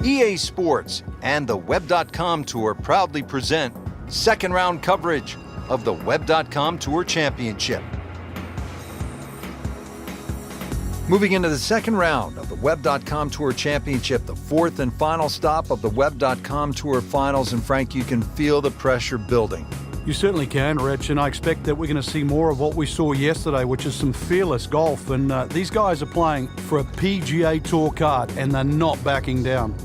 EA Sports and the Web.com Tour proudly present second round coverage of the Web.com Tour Championship. Moving into the second round of the Web.com Tour Championship, the fourth and final stop of the Web.com Tour Finals. And Frank, you can feel the pressure building. You certainly can, Rich, and I expect that we're going to see more of what we saw yesterday, which is some fearless golf. And these guys are playing for a PGA Tour card, and they're not backing down.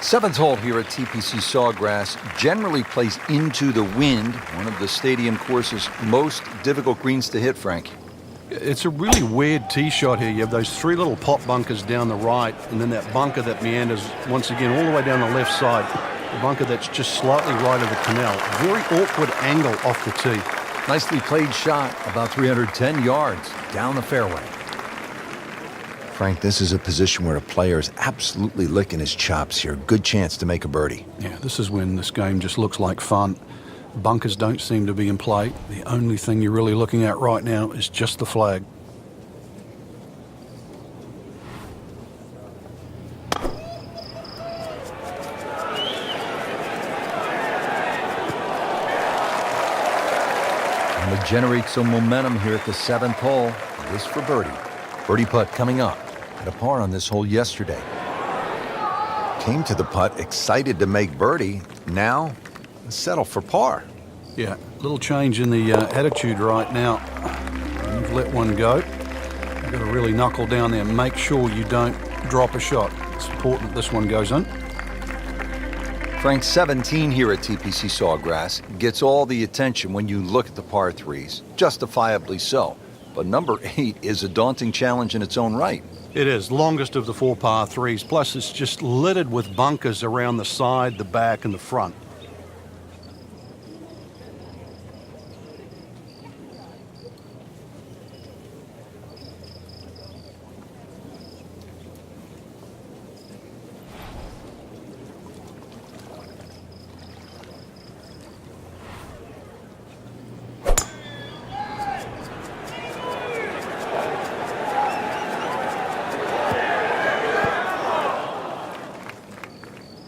Seventh hole here at TPC Sawgrass generally plays into the wind, one of the stadium course's most difficult greens to hit, Frank. It's a really weird tee shot here. You have those three little pot bunkers down the right, and then that bunker that meanders once again all the way down the left side. The bunker that's just slightly right of the canal. Very awkward angle off the tee. Nicely played shot, about 310 yards down the fairway. Frank, this is a position where a player is absolutely licking his chops here. Good chance to make a birdie. Yeah, this is when this game just looks like fun. Bunkers don't seem to be in play. The only thing you're really looking at right now is just the flag. And to generate some momentum here at the seventh hole, this for birdie. Birdie putt coming up. Had a par on this hole yesterday. Came to the putt excited to make birdie. Now, settle for par. Yeah, little change in the attitude right now. You've let one go. You've got to really knuckle down there and make sure you don't drop a shot. It's important this one goes in. Frank, 17 here at TPC Sawgrass gets all the attention when you look at the par threes. Justifiably so. But number 8 is a daunting challenge in its own right. It is, longest of the 4 par threes. Plus, it's just littered with bunkers around the side, the back, and the front.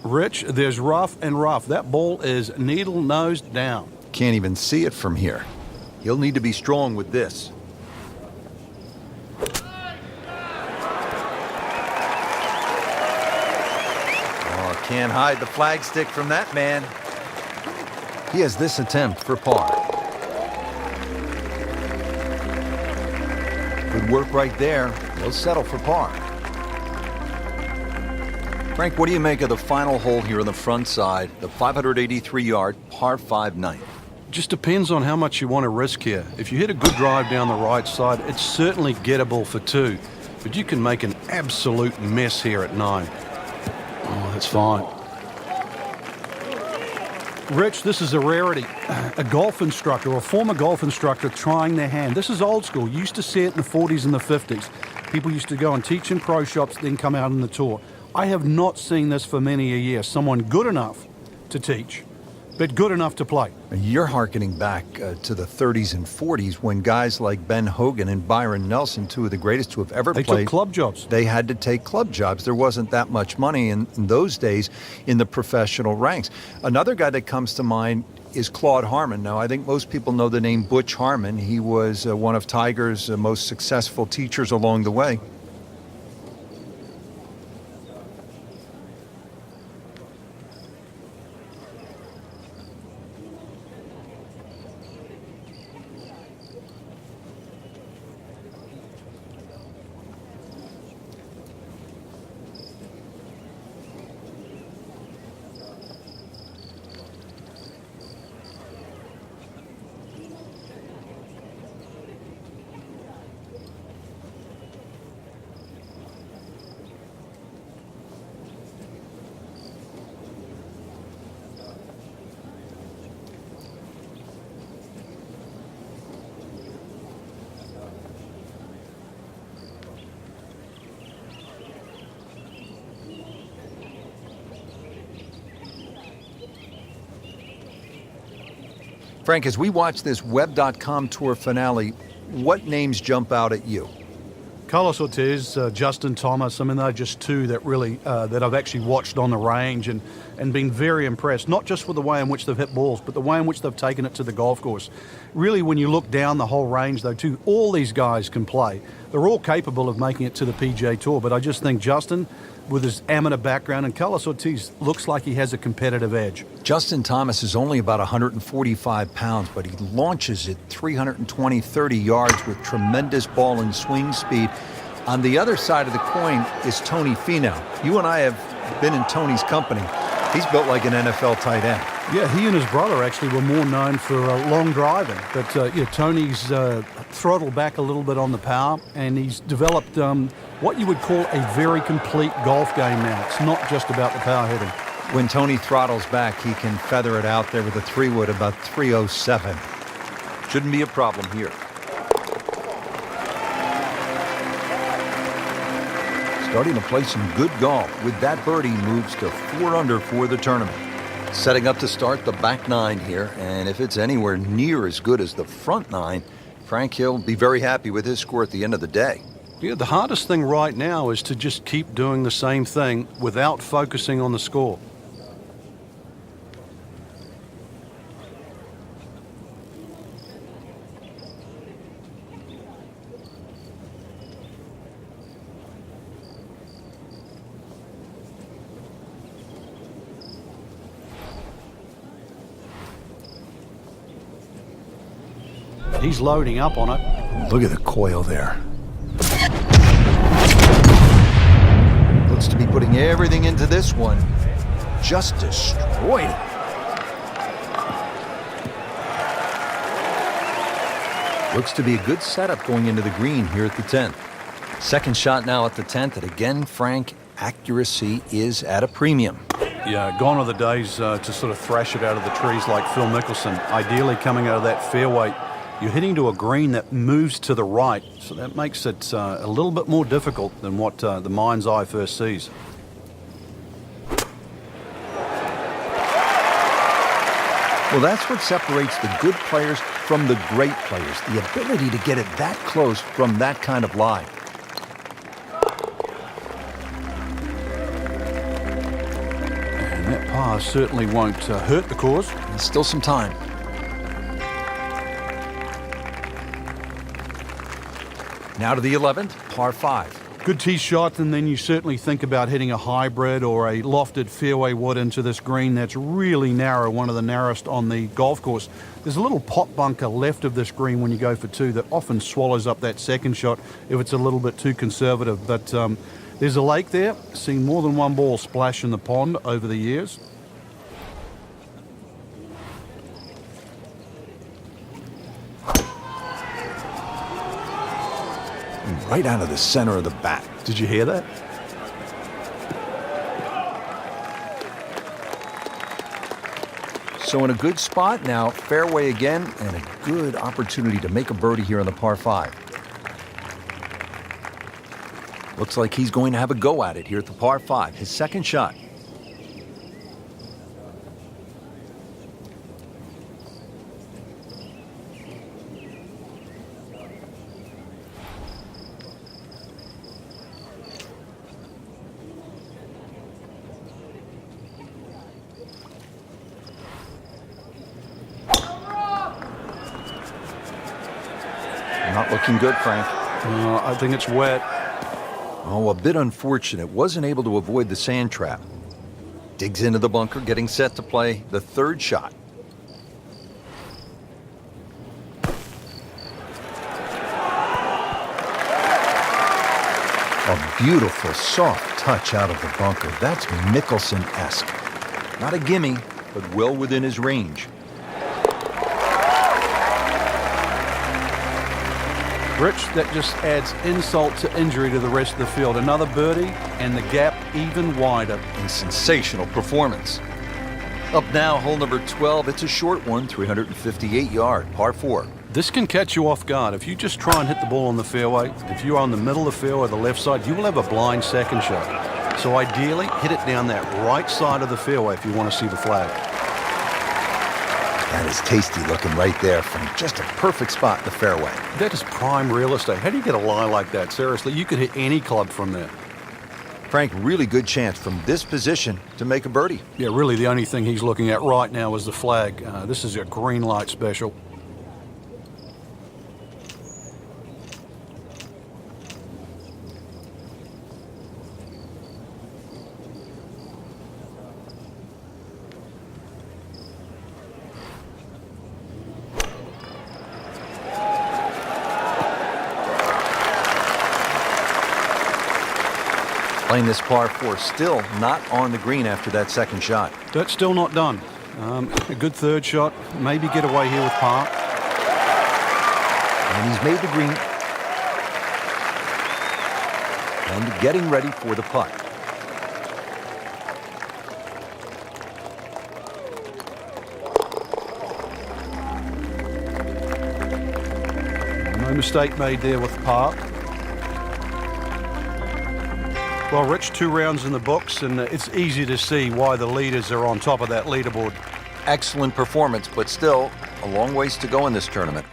Rich, there's rough and rough. That ball is needle nose down. Can't even see it from here. He'll need to be strong with this. Oh, can't hide the flagstick from that man. He has this attempt for par. Good work right there. He'll settle for par. Frank, what do you make of the final hole here on the front side, the 583-yard par 5 ninth? Just depends on how much you want to risk here. If you hit a good drive down the right side, it's certainly gettable for 2. But you can make an absolute mess here at 9. Oh, that's fine. Rich, this is a rarity. A golf instructor, or a former golf instructor, trying their hand. This is old school. You used to see it in the 40s and the 50s. People used to go and teach in pro shops, then come out on the tour. I have not seen this for many a year. Someone good enough to teach, but good enough to play. You're hearkening back to the 30s and 40s when guys like Ben Hogan and Byron Nelson, two of the greatest who have ever played. They took club jobs. They had to take club jobs. There wasn't that much money in those days in the professional ranks. Another guy that comes to mind is Claude Harmon. Now, I think most people know the name Butch Harmon. He was one of Tiger's most successful teachers along the way. Frank, as we watch this Web.com Tour finale, what names jump out at you? Carlos Ortiz, Justin Thomas, I mean, they're just two that really, that I've actually watched on the range and been very impressed, not just with the way in which they've hit balls, but the way in which they've taken it to the golf course. Really, when you look down the whole range, though, too, all these guys can play. They're all capable of making it to the PGA Tour, but I just think Justin, with his amateur background, and Carlos Ortiz looks like he has a competitive edge. Justin Thomas is only about 145 pounds, but he launches it 320, 30 yards with tremendous ball and swing speed. On the other side of the coin is Tony Finau. You and I have been in Tony's company. He's built like an NFL tight end. Yeah, he and his brother actually were more known for long driving. But yeah, Tony's throttled back a little bit on the power, and he's developed what you would call a very complete golf game now. It's not just about the power hitting. When Tony throttles back, he can feather it out there with a 3-wood about 307. Shouldn't be a problem here. Starting to play some good golf. With that birdie, moves to 4 under for the tournament. Setting up to start the back 9 here, and if it's anywhere near as good as the front 9, Frank Hill will be very happy with his score at the end of the day. Yeah, the hardest thing right now is to just keep doing the same thing without focusing on the score. He's loading up on it. Look at the coil there. Looks to be putting everything into this one. Just destroyed it. Looks to be a good setup going into the green here at the 10th. Second shot now at the 10th, and again, Frank, accuracy is at a premium. Yeah, gone are the days to sort of thrash it out of the trees like Phil Mickelson. Ideally, coming out of that fairway, you're hitting to a green that moves to the right, so that makes it a little bit more difficult than what the mind's eye first sees. Well, that's what separates the good players from the great players, the ability to get it that close from that kind of lie. And that par certainly won't hurt the cause. There's still some time. Now to the 11th, par 5. Good tee shot, and then you certainly think about hitting a hybrid or a lofted fairway wood into this green that's really narrow, one of the narrowest on the golf course. There's a little pot bunker left of this green when you go for 2 that often swallows up that second shot if it's a little bit too conservative. But there's a lake there. Seen more than one ball splash in the pond over the years. Right out of the center of the bat. Did you hear that? So in a good spot now, fairway again, and a good opportunity to make a birdie here on the par 5. Looks like he's going to have a go at it here at the par 5, his second shot. Not looking good, Frank. I think it's wet. Oh, a bit unfortunate. Wasn't able to avoid the sand trap. Digs into the bunker, getting set to play the third shot. A beautiful, soft touch out of the bunker. That's Mickelson-esque. Not a gimme, but well within his range. Rich, that just adds insult to injury to the rest of the field. Another birdie, and the gap even wider. A sensational performance. Up now, hole number 12. It's a short one, 358-yard, par 4. This can catch you off guard. If you just try and hit the ball on the fairway, if you're on the middle of the fairway, the left side, you will have a blind second shot. So ideally, hit it down that right side of the fairway if you want to see the flag. That is tasty looking right there from just a perfect spot in the fairway. That is prime real estate. How do you get a lie like that? Seriously, you could hit any club from there. Frank, really good chance from this position to make a birdie. Yeah, really the only thing he's looking at right now is the flag. This is a green light special. Playing this par 4, still not on the green after that second shot. That's still not done. A good third shot, maybe get away here with par. And he's made the green. And getting ready for the putt. No mistake made there with par. Well, Rich, 2 rounds in the books, and it's easy to see why the leaders are on top of that leaderboard. Excellent performance, but still a long ways to go in this tournament.